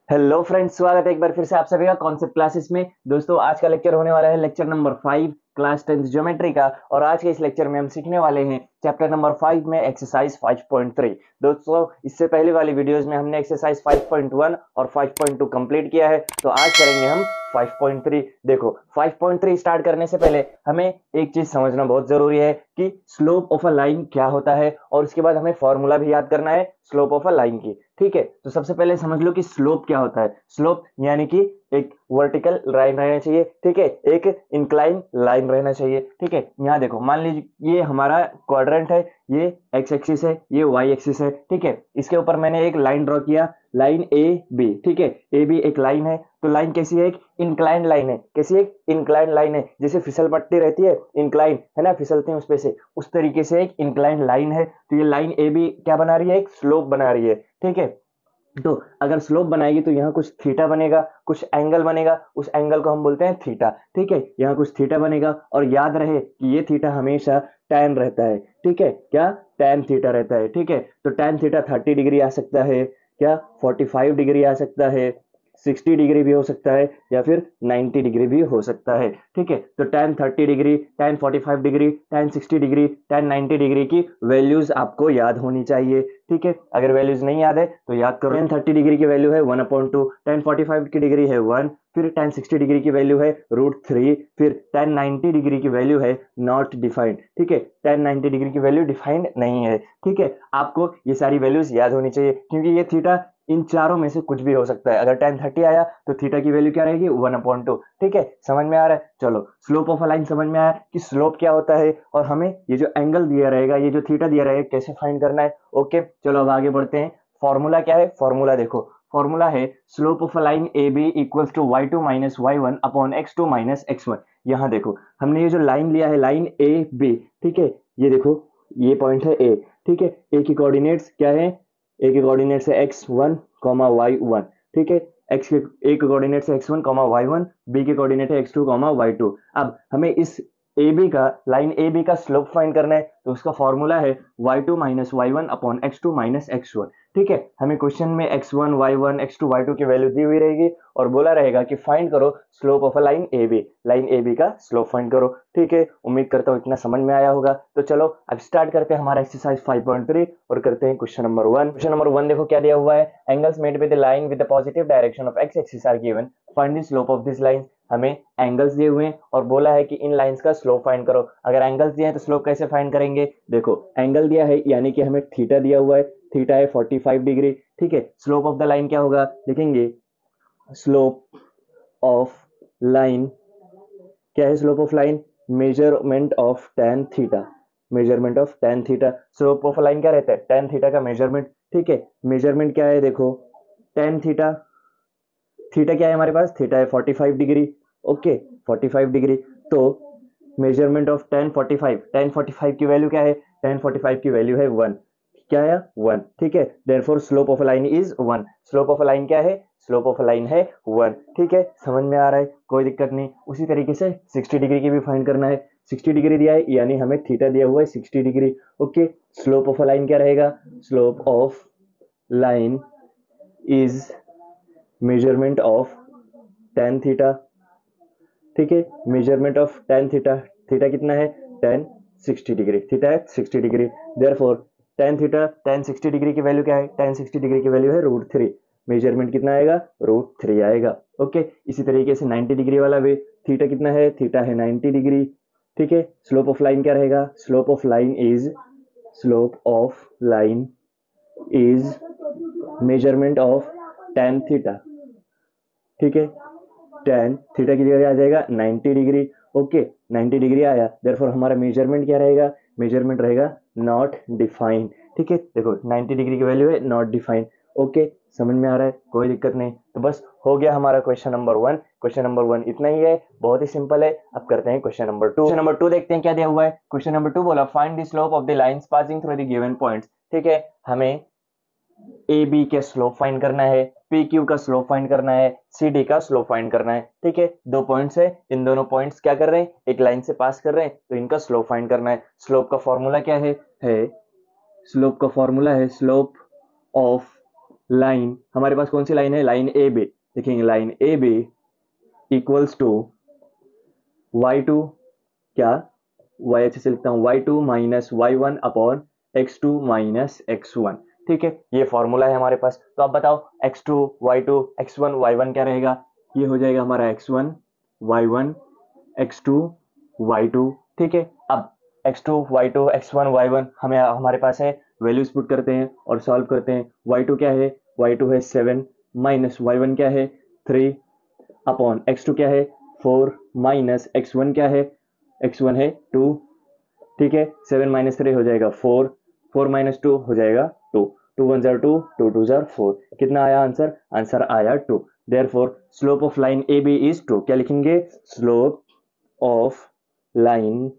Hello friends, स्वागत है एक बार फिर से आप सभी का कॉन्सेप्ट क्लासेस में। दोस्तों, आज का लेक्चर होने वाला है lecture number 5 class 10th geometry का। और आज के इस लेक्चर में हम सीखने वाले हैं चैप्टर नंबर 5 में एक्सरसाइज 5.3। दोस्तों, इससे पहले वाली वीडियोस में हमने एक्सरसाइज 5.1 और 5.2 कंप्लीट किया है, तो आज करेंगे हम 5.3। देखो, 5.3 स्टार्ट करने से पहले हमें एक चीज समझना बहुत जरूरी है कि स्लोप ऑफ अ लाइन क्या होता है, और उसके बाद हमें फॉर्मूला भी याद करना है स्लोप ऑफ अ लाइन की। ठीक है, तो सबसे पहले समझ लो कि स्लोप क्या होता है। स्लोप यानी कि एक वर्टिकल लाइन रहना चाहिए, ठीक है, एक इंक्लाइन लाइन रहना चाहिए। ठीक है, यहाँ देखो, मान लीजिए ये हमारा क्वाड्रेंट है, ये एक्स एक्सिस है, ये वाई एक्सिस है। ठीक है, इसके ऊपर मैंने एक लाइन ड्रॉ किया, लाइन ए बी। ठीक है, ए बी एक लाइन है, तो लाइन कैसी है? एक इंक्लाइन लाइन है। कैसी? एक इंक्लाइन लाइन है, जैसे फिसल पट्टी रहती है इंक्लाइन, है ना, फिसलते हैं उस पे से, उस तरीके से एक इंक्लाइन लाइन है। तो ये लाइन ए बी क्या बना रही है? एक स्लोप बना रही है। ठीक है, तो अगर स्लोप बनाएगी तो यहाँ कुछ थीटा बनेगा, कुछ एंगल बनेगा, उस एंगल को हम बोलते हैं थीटा। ठीक है, यहाँ कुछ थीटा बनेगा, और याद रहे कि ये थीटा हमेशा टैन रहता है। ठीक है, क्या? टैन थीटा रहता है। ठीक है, तो टैन थीटा 30 डिग्री आ सकता है, क्या 45 डिग्री आ सकता है, 60 डिग्री भी हो सकता है, या फिर 90 डिग्री भी हो सकता है। ठीक है, तो tan 30 degree, tan 45 degree, tan 60 degree, tan 90 degree की वैल्यूज आपको याद होनी चाहिए। ठीक है, अगर वैल्यूज नहीं याद है तो याद करो। tan 30 डिग्री की वैल्यू है 1/2, tan 45 की डिग्री है 1, फिर tan 60 डिग्री की वैल्यू है √3, फिर tan 90 डिग्री की वैल्यू है नॉट डिफाइंड। ठीक है, tan 90 डिग्री की वैल्यू डिफाइंड नहीं है। ठीक है, आपको ये सारी वैल्यूज याद होनी चाहिए, क्योंकि ये थीटा इन चारों में से कुछ भी हो सकता है। अगर tan 30 आया तो थीटा की वैल्यू क्या रहेगी? 1/2। ठीक है, समझ में आ रहा है? चलो, स्लोप ऑफ अ लाइन समझ में आया कि स्लोप क्या होता है, और हमें ये जो एंगल दिया रहेगा, ये जो थीटा दिया रहेगा, कैसे फाइंड करना है। ओके, चलो अब आगे बढ़ते हैं। फॉर्मूला क्या है? फॉर्मूला देखो, फॉर्मूला है slope of a line A B equals to y2 minus y1 upon x2 minus x1। यहाँ देखो, हमने ये जो लाइन लिया है, लाइन ए बी, ठीक है, ये देखो, ये पॉइंट है ए। ठीक है, ए की कोऑर्डिनेट्स क्या है? ए के कोऑर्डिनेट्स है x1 कॉमा y1। ठीक है, एक्स के ए के कोऑर्डिनेट्स है x1 कॉमा y1, बी के कोऑर्डिनेट है x2 कॉमा y2। अब हमें इस ए बी का, लाइन ए बी का स्लोप फाइंड करना है, तो उसका फॉर्मूला है y2 minus y1 upon x2 minus x1। ठीक है, हमें क्वेश्चन में x1 y1 x2 y2 की वैल्यू दी हुई रहेगी, और बोला रहेगा कि फाइंड करो slope of a line A B, line A B का स्लोप फाइंड करो। ठीक है, उम्मीद करता हूँ इतना समझ में आया होगा। तो चलो अब स्टार्ट करते हैं हमारा एक्सरसाइज 5.3 और करते हैं क्वेश्चन नंबर 1। क्वेश्चन नंबर 1 देखो क्या दिया हुआ है। Angles made with the line with the positive direction of X axis are given, find the slope of this line. हमें एंगल्स दिए हुए हैं और बोला है कि इन लाइंस का स्लोप फाइंड करो। अगर एंगल्स दिए हैं तो स्लोप कैसे फाइंड करेंगे? देखो, एंगल दिया है यानी कि हमें थीटा दिया हुआ है, थीटा है 45 डिग्री। ठीक है, स्लोप ऑफ द लाइन क्या होगा? लिखेंगे स्लोप ऑफ लाइन क्या है? Slope of line measurement of tan theta, measurement of tan theta. Slope of line क्या रहता है? tan थीटा का मेजरमेंट। ठीक है, मेजरमेंट क्या है? देखो, tan थीटा, थीटा क्या है हमारे पास? थीटा है 45 डिग्री। ओके, 45 डिग्री, तो मेजरमेंट ऑफ tan 45, tan 45 की वैल्यू क्या है? tan 45 की वैल्यू है 1। क्या है? 1। ठीक है, therefore slope of line is 1। Slope of line क्या है? स्लोप ऑफ लाइन है 1। ठीक है, समझ में आ रहा है? कोई दिक्कत नहीं। उसी तरीके से 60 डिग्री की भी फाइंड करना है। 60 डिग्री दिया है यानी हमें थीटा दिया हुआ है 60 degree. Okay, slope of line क्या रहेगा? Slope of line is measurement of tan theta. ठीक है, measurement of tan theta, theta कितना है? tan 60 डिग्री, थीटा है 60 degree. Therefore tan theta, tan 60 degree की वैल्यू क्या है? tan 60 डिग्री की वैल्यू है √3। मेजरमेंट कितना आएगा? √3 आएगा। ओके, इसी तरीके से 90 डिग्री वाला भी, थीटा कितना है? थीटा है 90 डिग्री। ठीक है, स्लोप ऑफ लाइन क्या रहेगा? Slope of line is, slope of line is measurement of tan theta. ठीक है, tan थीटा की जगह आ जाएगा 90 डिग्री। ओके, 90 डिग्री आया, देयरफॉर हमारा मेजरमेंट क्या रहेगा? मेजरमेंट रहेगा नॉट डिफाइंड। ठीक है, देखो 90 डिग्री की वैल्यू है नॉट डिफाइंड। ओके, समझ में आ रहा है? कोई दिक्कत नहीं। तो बस हो गया हमारा क्वेश्चन नंबर 1। क्वेश्चन नंबर 1 इतना ही है, बहुत ही सिंपल है। अब करते हैं क्वेश्चन नंबर 2। क्वेश्चन नंबर 2 देखते हैं क्या दिया हुआ है। क्वेश्चन नंबर 2 बोला find the slope of the lines passing through the given points. ठीक है, हमें ए बी के स्लोप फाइंड करना है, पी क्यू का स्लोप फाइंड करना है, सी डी का स्लोप फाइंड करना है। ठीक है, दो पॉइंट्स है, इन दोनों पॉइंट्स क्या कर रहे हैं? एक लाइन से पास कर रहे हैं, तो इनका स्लोप फाइंड करना है। स्लोप का फॉर्मूला क्या है? स्लोप का फॉर्मूला है स्लोप ऑफ लाइन, हमारे पास कौन सी लाइन है, लाइन ए बी, देखेंगे line A B equals to y2, क्या y अच्छे से लिखता हूँ, y2 minus y1 upon x2 minus x1। ठीक है, ये फॉर्मूला है हमारे पास। तो अब बताओ x2 y2 x1 y1 क्या रहेगा, ये हो जाएगा हमारा x1 y1 x2 y2। ठीक है, अब x2 y2 x1 y1 हमें हमारे पास है, वैल्यूज पुट करते हैं और सॉल्व करते हैं। y2 क्या है, y2 है 7 माइनस y1 क्या है 3 अपॉन x2 क्या है 4 माइनस x1 क्या है, x1 है 2। ठीक है, 7 माइनस 3 हो जाएगा 4, 4 माइनस 2 हो जाएगा 2, 2 1 जार 2, 2 2 जार 4, कितना आया आंसर, आंसर आया 2। Therefore slope of line A B is 2, क्या लिखेंगे, slope of line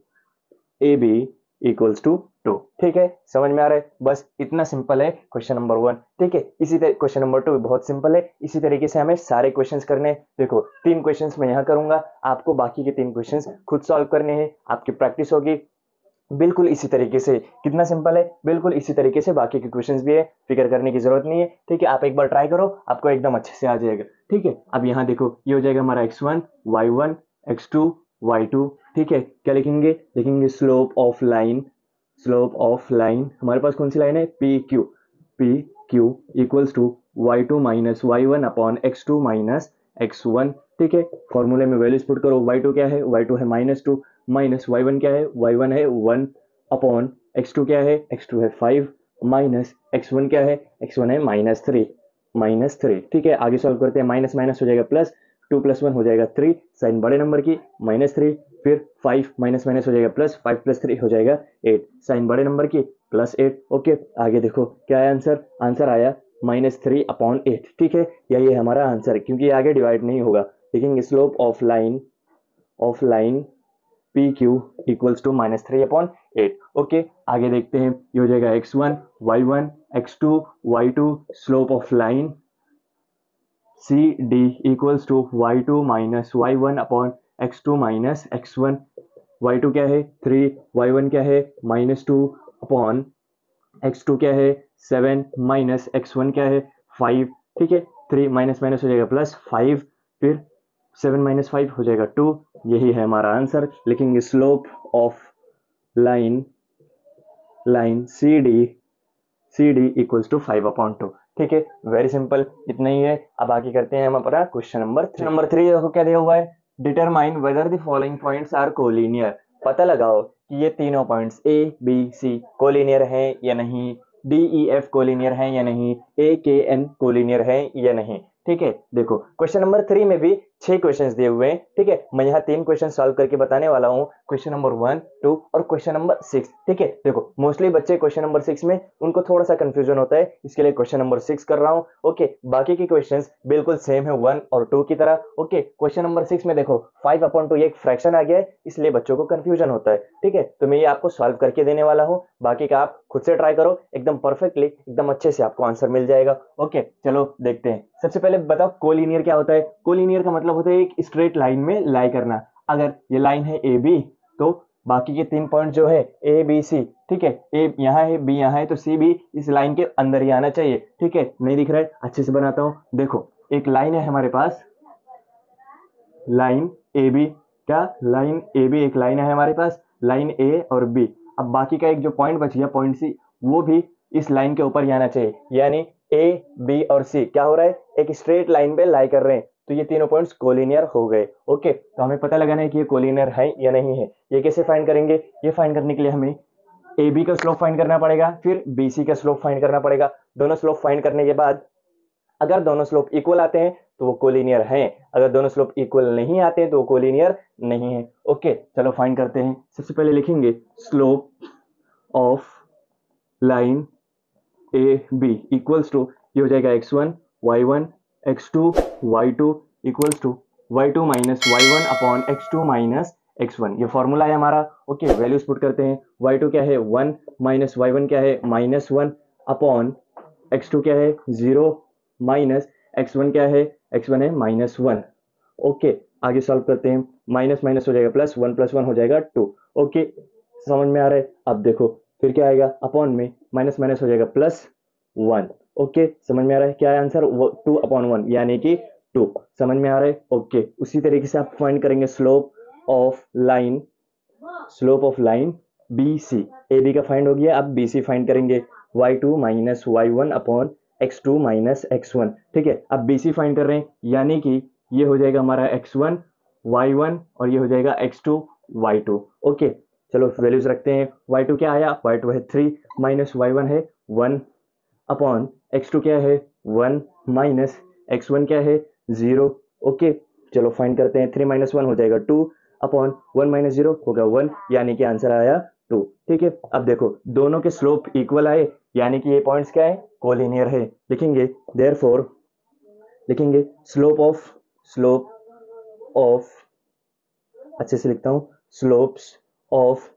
A B equals to 2। ठीक है, समझ में आ रहा है, बस इतना सिंपल है क्वेश्चन नंबर 1। ठीक है, इसी तरह क्वेश्चन नंबर 2 भी बहुत सिंपल है, इसी तरीके से हमें सारे क्वेश्चंस करने हैं। देखो 3 क्वेश्चंस मैं यहाँ करूंगा, आपको बाकी के 3 क्वेश्चंस खुद सॉल्व करने हैं, आपकी प्रैक्टिस होगी बिल्कुल इसी तरीके से। कितना सिंपल है, बिल्कुल इसी तरीके से बाकी के क्वेश्चंस भी है, फिक्र करने की जरूरत नहीं है। ठीक है, आप एक बार ट्राई करो, आपको एकदम अच्छे से आ जाएगा। ठीक है, अब यहाँ देखो ये हो जाएगा हमारा x1 y1 x2 y2। ठीक है, क्या लिखेंगे, लिखेंगे slope of line, slope of line हमारे पास कौन सी लाइन है, P Q equals to y2 minus y1 upon x2 minus x1। ठीक है, फॉर्मूले में वैल्यूज पुट करो, y2 क्या है, y2 है -2 माइनस y1 क्या है, y1 है 1 अपॉन x2 क्या है, x2 है 5 माइनस x1 क्या है, x1 है -3। ठीक है, आगे सॉल्व करते हैं, माइनस माइनस हो जाएगा प्लस, 2 + 1 हो जाएगा 3, साइन बड़े नंबर की -3, फिर 5 माइनस माइनस हो जाएगा प्लस, 5 + 3 हो जाएगा 8, साइन बड़े नंबर की +8। ओके, आगे देखो क्या है आंसर, आंसर आया -3/8। ठीक है, यही है हमारा आंसर, क्योंकि आगे डिवाइड नहीं होगा। लिखेंगे slope of line P Q equals to -3/8। Okay, आगे देखते हैं, ये हो जाएगा x1 y1 x2 y2 slope of line C D equals to y2 minus y1 upon x2 minus x1। y2 क्या है 3, y1 क्या है -2 अपॉन x2 क्या है 7 माइनस x1 क्या है 5। ठीक है, 3 माइनस माइनस हो जाएगा प्लस 5, फिर 7 माइनस 5 हो जाएगा 2, यही है हमारा आंसर। लिखेंगे slope of line C D equals to 5/2। ठीक है, वेरी सिंपल, इतना ही है। अब आगे करते हैं हम अपना क्वेश्चन नंबर 3। नंबर 3 देखो क्या दिया हुआ है, determine whether the following points are collinear. पता लगाओ कि ये तीनों points A B C collinear हैं या नहीं, डी ई एफ कोलिनियर हैं या नहीं, ए के एन कोलिनियर हैं या नहीं। ठीक है, देखो क्वेश्चन नंबर 3 में भी 6 क्वेश्चंस दिए हुए हैं। ठीक है, मैं यहाँ 3 क्वेश्चन सॉल्व करके बताने वाला हूँ, क्वेश्चन नंबर 1 2 और क्वेश्चन नंबर 6। ठीक है, देखो मोस्टली बच्चे क्वेश्चन नंबर 6 में उनको थोड़ा सा कंफ्यूजन होता है, इसके लिए क्वेश्चन नंबर 6 कर रहा हूँ। ओके, बाकी के क्वेश्चंस बिल्कुल सेम है 1 और 2 की तरह। ओके, क्वेश्चन नंबर 6 में देखो 5/2 ये एक फ्रैक्शन आ गया है, इसलिए बच्चों को कंफ्यूजन होता है। ठीक है, तो मैं ये आपको सॉल्व करके देने वाला हूँ, बाकी का आप खुद से ट्राई करो, एकदम परफेक्टली एकदम अच्छे से आपको आंसर मिल जाएगा। ओके, चलो देखते हैं। सबसे पहले बताओ कोलिनियर क्या होता है। कोलिनियर का मतलब होता है एक स्ट्रेट लाइन में लाई करना। अगर ये लाइन है ए बी, तो बाकी के 3 पॉइंट जो है ए बी सी, ठीक है, ए यहाँ है बी यहाँ है, तो सी भी इस लाइन के अंदर ही आना चाहिए। ठीक है, नहीं दिख रहा है, अच्छे से बनाता हूँ। देखो एक लाइन है हमारे पास, लाइन ए बी, क्या लाइन ए बी एक लाइन है हमारे पास, लाइन ए और बी। अब बाकी का एक जो पॉइंट बच गया पॉइंट सी, वो भी इस लाइन के ऊपर ही आना चाहिए, यानी ए बी और सी क्या हो रहा है, एक स्ट्रेट लाइन पे लाई कर रहे हैं, तो ये तीनों पॉइंट्स कोलिनियर हो गए। ओके, तो हमें पता लगाना है कि ये कोलिनियर है या नहीं है। ये कैसे फाइंड करेंगे, ये फाइंड करने के लिए हमें ए बी का स्लोप फाइंड करना पड़ेगा, फिर बी सी का स्लोप फाइंड करना पड़ेगा। दोनों स्लोप फाइंड करने के बाद अगर दोनों स्लोप इक्वल आते हैं तो वो कोलिनियर हैं, अगर दोनों स्लोप इक्वल नहीं आते हैं तो वो कोलिनियर नहीं है। ओके, चलो फाइंड करते हैं। सबसे पहले लिखेंगे slope of line A B equals to, ये हो जाएगा x1 y1 x2 y2 equals to y2 minus y1 upon x2 minus x1, ये फॉर्मूला है हमारा। ओके, वैल्यूज पुट करते हैं। y2 क्या है 1 माइनस y1 क्या है -1 अपॉन x2 क्या है 0 माइनस x1 क्या है, x1 है -1। ओके, आगे सॉल्व करते हैं, माइनस माइनस हो जाएगा प्लस, 1 + 1 हो जाएगा 2। ओके, समझ में आ रहा है। अब देखो फिर क्या आएगा, अपॉन में माइनस माइनस हो जाएगा +1। ओके, समझ में आ रहा है क्या है आंसर? 2/1 यानी कि 2। समझ में आ रहा है? ओके, उसी तरीके से आप फाइंड करेंगे slope of line B C. A B का फाइंड हो गया, अब बी सी फाइंड करेंगे। y2 minus Y one upon x2 minus x1। ठीक है, अब बी सी फाइंड कर रहे हैं, यानी कि ये हो जाएगा हमारा x1 y1 और ये हो जाएगा x2 y2। ओके, चलो वैल्यूज रखते हैं। y2 क्या आया? y2 है 3 माइनस y1 है 1 अपॉन x2 क्या है 1 माइनस x1 क्या है 0। ओके, चलो फाइंड करते हैं। 3 माइनस 1 हो जाएगा 2 अपॉन 1 माइनस 0 होगा 1, यानी कि आंसर आया 2। ठीक है, अब देखो दोनों के स्लोप इक्वल आए, यानी कि ये पॉइंट्स क्या है? कोलिनियर है। लिखेंगे देयरफॉर, लिखेंगे स्लोप ऑफ अच्छे से लिखता हूं, slopes of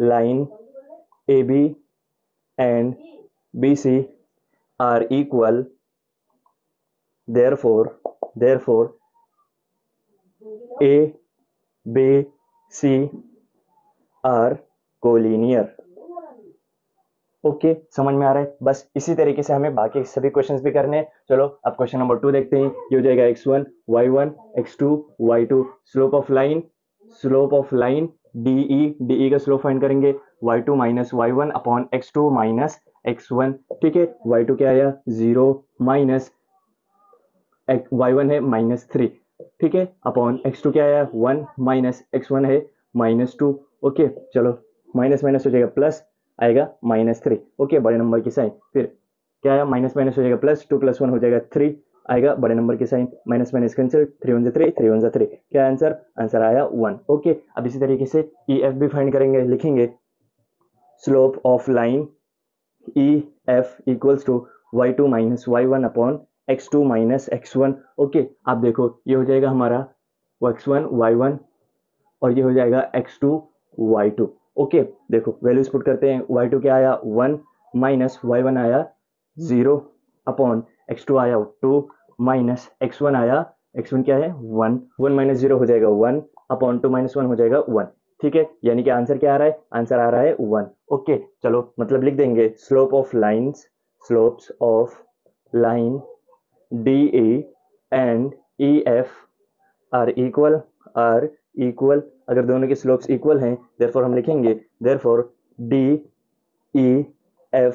line A B and B C are equal, therefore A B C are collinear. Okay, समझ में आ रहा है? बस इसी तरीके से हमें बाकी सभी क्वेश्चंस भी करने हैं। चलो अब क्वेश्चन नंबर 2 देखते हैं। ये हो जाएगा x1 y1 x2 y2। Slope of line DE का स्लोप फाइंड करेंगे। y2 minus y1 upon x2 minus x1। ठीक है, y2 क्या आया 0 माइनस y1 है -3। ठीक है, अपॉन x2 क्या आया 1 माइनस x1 है -2। ओके, चलो माइनस माइनस हो जाएगा प्लस, आएगा -3। ओके, बड़े नंबर की साइन, फिर क्या आया माइनस माइनस हो जाएगा प्लस, 2 + 1 हो जाएगा 3, आएगा बड़े नंबर की साइन, माइनस माइनस कैंसिल, 3 1 3 3 1 3। क्या आंसर? आंसर आया 1। ओके, अब इसी तरीके से EF भी फाइंड करेंगे। लिखेंगे slope of line EF equals to y2 minus y1 upon x2 minus x1। Okay, आप देखो ये हो जाएगा हमारा x1 y1 और ये हो जाएगा x2 y2। ओके, देखो वैल्यूज पुट करते हैं। y2 क्या आया 1 माइनस y1 आया 0 अपॉन x2 आया 2 माइनस x1 आया, x1 क्या है 1, 1 माइनस 0 हो जाएगा 1 अपॉन 2 माइनस 1 हो जाएगा 1। ठीक है, यानी कि आंसर क्या आ रहा है? आंसर आ रहा है 1। ओके, चलो मतलब लिख देंगे slopes of line DE and EF are equal. अगर दोनों के स्लोप्स इक्वल हैं, देयरफॉर हम लिखेंगे देयरफॉर DEF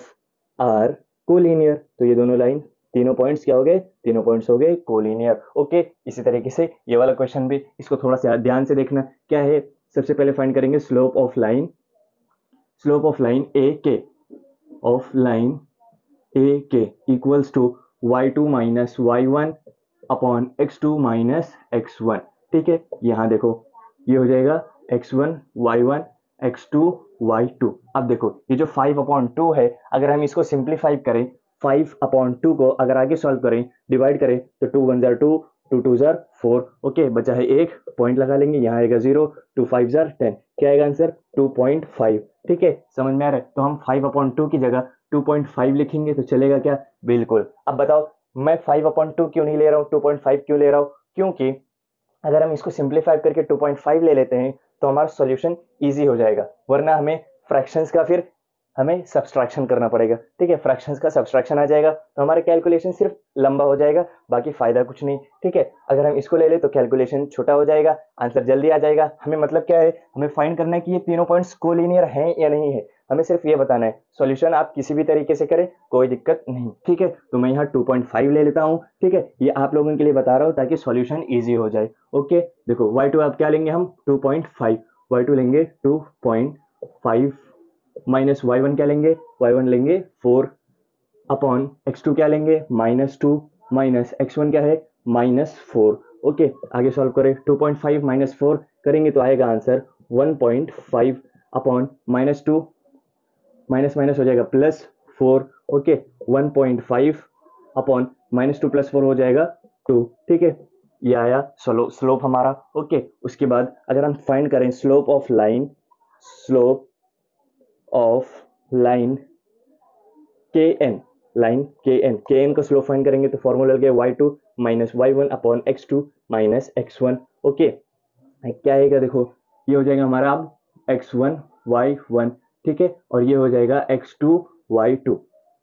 आर कोलिनियर। तो ये दोनों लाइन, तीनों पॉइंट्स क्या हो गए? तीनों पॉइंट्स हो गए कोलिनियर। ओके, इसी तरीके से ये वाला क्वेश्चन भी, इसको थोड़ा सा ध्यान से देखना। क्या है? सबसे पहले फाइंड करेंगे स्लोप ऑफ लाइन ए के equals to y2 minus y1 upon x2 minus x1। ठीक है, यहाँ देखो ये हो जाएगा x1 y1 x2 y2। अब देखो ये जो 5/2 है, अगर हम इसको सिंप्लीफाई करें, 5/2 को अगर आगे सॉल्व करें, डिवाइड करें, तो 2 1 2 2 2 4। ओके, बचा है 1 पॉइंट लगा लेंगे, यहाँ आएगा 0, 2 5 10। क्या आएगा आंसर? 2.5। ठीक है, समझ में आ रहा है? तो हम 5/2 की जगह 2.5 लिखेंगे तो चलेगा क्या? बिल्कुल। अब बताओ मैं 5/2 क्यों नहीं ले रहा हूँ, 2.5 क्यों ले रहा हूँ? क्योंकि अगर हम इसको सिंप्लीफाई करके 2.5 ले लेते हैं तो हमारा सॉल्यूशन इजी हो जाएगा, वरना हमें फ्रैक्शंस का फिर हमें सब्सट्रैक्शन करना पड़ेगा। ठीक है, फ्रैक्शंस का सब्सट्रैक्शन आ जाएगा तो हमारा कैलकुलेशन सिर्फ लंबा हो जाएगा, बाकी फायदा कुछ नहीं। ठीक है, अगर हम इसको ले ले तो कैलकुलेशन छोटा हो जाएगा, आंसर जल्दी आ जाएगा। हमें मतलब क्या है? हमें फाइंड करना है कि ये तीनों पॉइंट्स कोलिनियर हैं या नहीं है। हमें सिर्फ ये बताना है। सॉल्यूशन आप किसी भी तरीके से करें, कोई दिक्कत नहीं। ठीक है, तो मैं यहाँ 2.5 ले लेता हूँ। ठीक है, ये आप लोगों के लिए बता रहा हूँ ताकि सॉल्यूशन ईजी हो जाए। ओके, देखो y2 आप क्या लेंगे? हम 2.5, y2 लेंगे 2.5 माइनस y1 क्या लेंगे? y1 लेंगे 4 अपॉन x2 क्या लेंगे? -2 माइनस x1 क्या है? -4। ओके, आगे सॉल्व करें। 2.5 माइनस 4 करेंगे तो आएगा आंसर 1.5 अपॉन -2 माइनस माइनस हो जाएगा +4। ओके, 1.5 अपॉन -2 + 4 हो जाएगा 2। ठीक है, ये आया स्लोप हमारा। ओके, उसके बाद अगर हम फाइंड करें स्लोप ऑफ लाइन kn का स्लोप फाइंड करेंगे तो फॉर्मूला लगे y2 minus y1 upon x2 minus x1। Okay, क्या आएगा? देखो ये हो जाएगा हमारा अब x1 y1। ठीक है, और ये हो जाएगा x2 y2।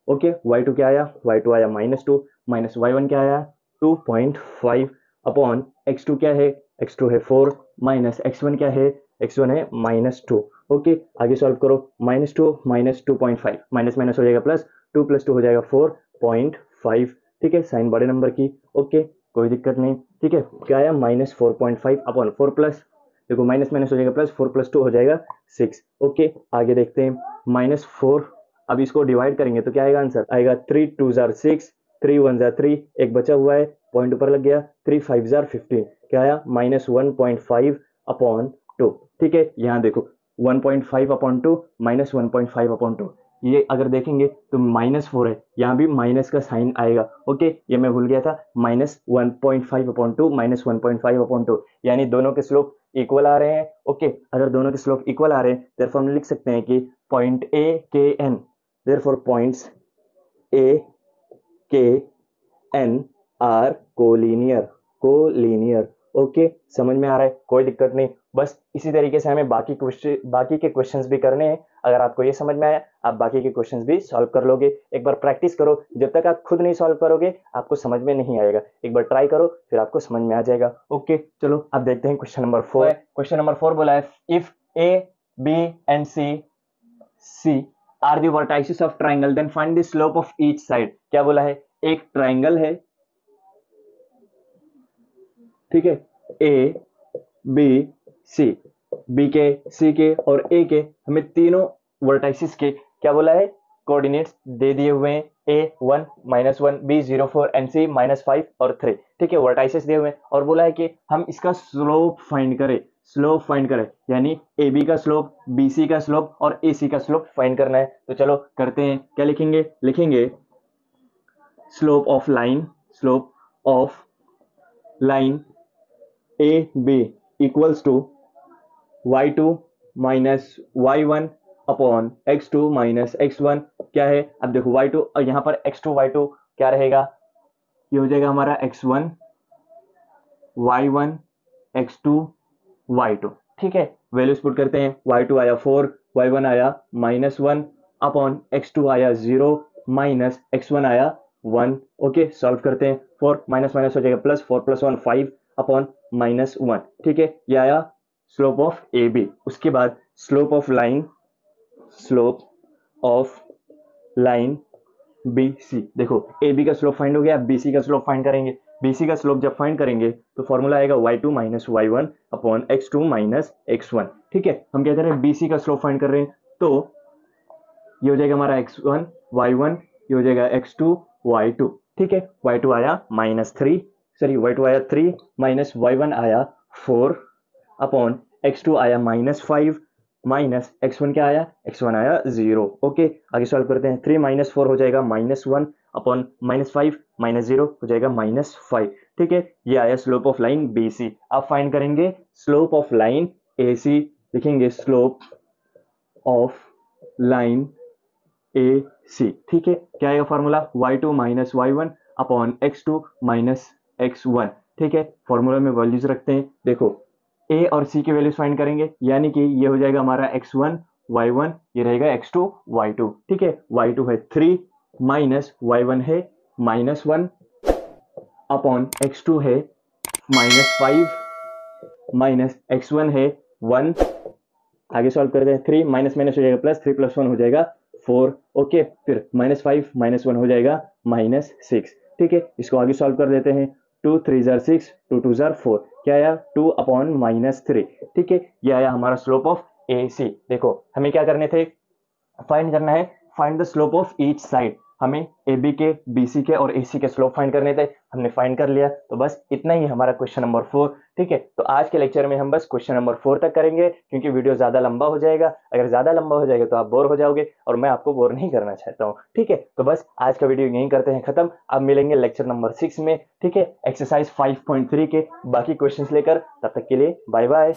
ओके y2 क्या आया, y2 आया -2 माइनस y1 क्या आया 2.5 अपॉन x2 क्या है, x2 है 4 माइनस x1 क्या है, x1 है -2। ओके आगे सॉल्व करो, -2 माइनस 2.5 माइनस माइनस हो जाएगा प्लस, 2 + 2 हो जाएगा 4.5। ठीक है, साइन बड़े नंबर की। ओके कोई दिक्कत नहीं। ठीक है, क्या आया -4.5 अपॉन 4 प्लस, देखो माइनस माइनस हो जाएगा प्लस, 4 + 2 हो जाएगा 6। ओके आगे देखते हैं, -4 अब इसको डिवाइड करेंगे तो क्या आएगा आंसर, आएगा 3 2 जार 6, 3 1 जार 3, एक बचा हुआ है पॉइंट ऊपर लग गया, 3 5 जार 15, क्या आया -1.5 अपॉन 2। ठीक है, यहाँ देखो 1.5 अपॉन 2 -1.5 अपॉन 2, ये अगर देखेंगे तो -4 है, यहाँ भी माइनस का साइन आएगा। ओके ये मैं भूल गया था, -1.5 अपॉन 2 -1.5 अपॉन 2, यानी दोनों के स्लोप इक्वल आ रहे हैं। ओके अगर दोनों के स्लोप इक्वल आ रहे हैं देयरफॉर हम लिख सकते हैं कि पॉइंट ए के एन, देयरफॉर पॉइंट्स ए के एन आर कोलिनियर। ओके समझ में आ रहा है, कोई दिक्कत नहीं। बस इसी तरीके से हमें बाकी के क्वेश्चंस भी करने हैं। अगर आपको ये समझ में आया आप बाकी के क्वेश्चंस भी सॉल्व कर लोगे। एक बार प्रैक्टिस करो, जब तक आप खुद नहीं सॉल्व करोगे आपको समझ में नहीं आएगा। एक बार ट्राई करो फिर आपको समझ में आ जाएगा। ओके चलो अब देखते हैं क्वेश्चन नंबर 4। क्वेश्चन नंबर 4 बोला है if A B and C are the vertices of triangle then find the slope of each side. क्या बोला है, एक ट्राइंगल है, ठीक है, ए बी सी, बी के सी के और ए के हमें तीनों वर्टाइसिस के क्या बोला है कोऑर्डिनेट्स दे दिए हुए हैं, A1 -1 B0 4 एंड C -5 और 3। ठीक है, वर्टाइसिस दिए हुए हैं और बोला है कि हम इसका स्लोप फाइंड करें, यानी AB का स्लोप, BC का स्लोप और AC का स्लोप फाइंड करना है। तो चलो करते हैं, क्या लिखेंगे slope of line AB equals to y2 minus y1 upon x2 minus x1। क्या है, अब देखो y2 और यहाँ पर x2 y2 क्या रहेगा, ये हो जाएगा हमारा x1 y1 x2 y2। ठीक है, वैल्यूज पुट करते हैं, y2 आया 4, y1 आया -1 अपॉन x2 आया 0 माइनस x1 आया 1। ओके सॉल्व करते हैं, 4 माइनस माइनस हो जाएगा प्लस, 4 + 1 5 अपॉन -1। ठीक है, ये आया स्लोप ऑफ ए बी। उसके बाद slope of line B C, देखो ए बी का स्लोप फाइंड हो गया, बी सी का स्लोप फाइंड करेंगे। बी सी का स्लोप जब फाइंड करेंगे तो फॉर्मूला आएगा y2 minus y1 upon x2 minus x1। ठीक है, हम क्या कर रहे हैं, बी सी का स्लोप फाइंड कर रहे हैं, तो ये हो जाएगा हमारा x1 y1, ये हो जाएगा x2 y2। ठीक है, y2 आया y2 आया 3 माइनस y1 आया 4 अपॉन x2 आया -5 माइनस x1 क्या आया, x1 आया 0। ओके आगे सॉल्व करते हैं, 3 - 4 हो जाएगा -1 अपॉन -5 -0 हो जाएगा -5। ठीक है, ये आया स्लोप ऑफ लाइन BC। अब फाइंड करेंगे स्लोप ऑफ लाइन AC, लिखेंगे स्लोप ऑफ लाइन AC। ठीक है, क्या आएगा formula, y2 minus y1 upon x2 minus x1। ठीक है, फॉर्मूला में वैल्यूज रखते हैं, देखो A और C की वैल्यूज फाइंड करेंगे, यानी कि ये हो जाएगा हमारा x1 y1, ये रहेगा x2 y2। ठीक है, y2 है 3 माइनस y1 है -1 अपॉन x2 है -5 माइनस x1 है 1। आगे सॉल्व करते हैं, 3 माइनस माइनस हो जाएगा प्लस, 3 + 1 हो जाएगा 4। ओके फिर -5 -1 हो जाएगा -6। ठीक है, इसको आगे सॉल्व कर देते हैं, 2 3 जार 6, 2 2 जार 4, क्या आया 2 अपॉन -3। ठीक है, ये आया हमारा स्लोप ऑफ AC। देखो हमें क्या करने थे, फाइंड करना है, find the slope of each side. हमें AB के, BC के और AC के स्लोप फाइंड करने थे, हमने फाइंड कर लिया। तो बस इतना ही हमारा क्वेश्चन नंबर 4। ठीक है, तो आज के लेक्चर में हम बस क्वेश्चन नंबर 4 तक करेंगे, क्योंकि वीडियो ज़्यादा लंबा हो जाएगा। अगर ज़्यादा लंबा हो जाएगा तो आप बोर हो जाओगे और मैं आपको बोर नहीं करना चाहता हूँ। ठीक है, तो बस आज का वीडियो यहीं करते हैं खत्म। अब मिलेंगे लेक्चर नंबर 6 में। ठीक है, एक्सरसाइज 5.3 के बाकी क्वेश्चंस लेकर, तब तक के लिए बाय बाय।